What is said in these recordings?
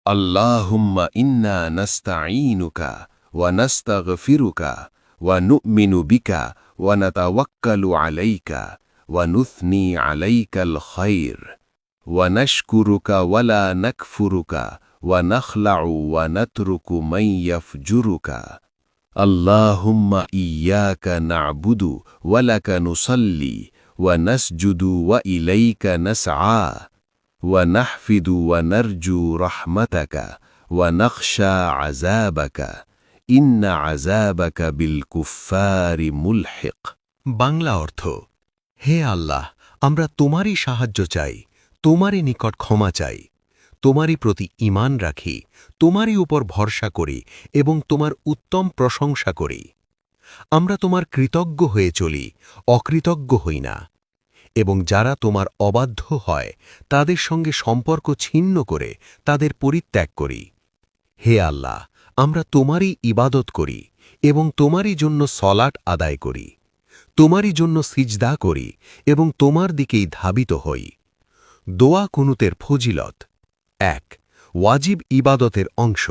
اللهم إنا نستعينك ونستغفرك ونؤمن بك ونتوكل عليك ونثني عليك الخير ونشكرك ولا نكفرك ونخلع ونترك من يفجرك اللهم إياك نعبد ولك نصلي ونسجد وإليك نسعى ونحفد ونرجو رحمتك ونخشى عذابك إن عذابك بالكفار ملحق বাংলা অর্থ হে আল্লাহ, আমরা তোমারই সাহায্য চাই, তোমারই নিকট ক্ষমা চাই, তোমারই প্রতি ঈমান রাখি, তোমারই উপর ভরসা করি এবং তোমার উত্তম প্রশংসা করি। আমরা তোমার কৃতজ্ঞ হয়ে চলি, অকৃতজ্ঞ হই না, এবং যারা তোমার অবাধ্য হয় তাদের সঙ্গে সম্পর্ক ছিন্ন করে তাদের পরিত্যাগ করি। হে আল্লাহ, আমরা তোমারই ইবাদত করি এবং তোমারই জন্য সলাত আদায় করি, তোমারই জন্য সিজদা করি এবং তোমার দিকেই ধাবিত হই। দোয়া কুনুতের ফজিলত। ১. ওয়াজিব ইবাদতের অংশ।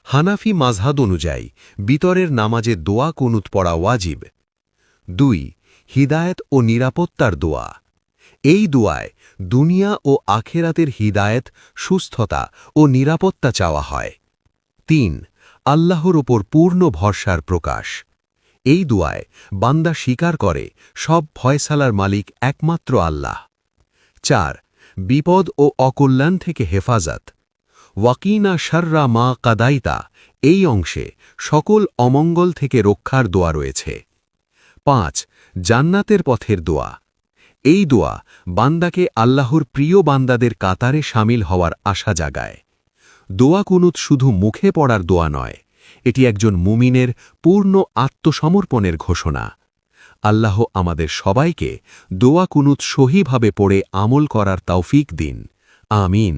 হানাফি মাযহাব অনুযায়ী বিতরের নামাজে দোয়া কুনুত পড়া ওয়াজিব। ২. হিদায়েত ও নিরাপত্তার দোয়া। এই দোয়ায় দুনিয়া ও আখেরাতের হিদায়েত, সুস্থতা ও নিরাপত্তা চাওয়া হয়। ৩. আল্লাহর ওপর পূর্ণ ভরসার প্রকাশ। এই দোয়ায় বান্দা স্বীকার করে সব ফয়সালার মালিক একমাত্র আল্লাহ। ৪. বিপদ ও অকল্যাণ থেকে হেফাজত। ওয়াকিনা শাররা মা কাদাইতা, এই অংশে সকল অমঙ্গল থেকে রক্ষার দোয়া রয়েছে। ৫. জান্নাতের পথের দোয়া। এই দোয়া বান্দাকে আল্লাহর প্রিয় বান্দাদের কাতারে শামিল হওয়ার আশা জাগায়। দোয়া কুনুত শুধু মুখে পড়ার দোয়া নয়, এটি একজন মুমিনের পূর্ণ আত্মসমর্পণের ঘোষণা। আল্লাহ আমাদের সবাইকে দোয়া কুনুত সহিভাবে পড়ে আমল করার তৌফিক দিন। আমিন।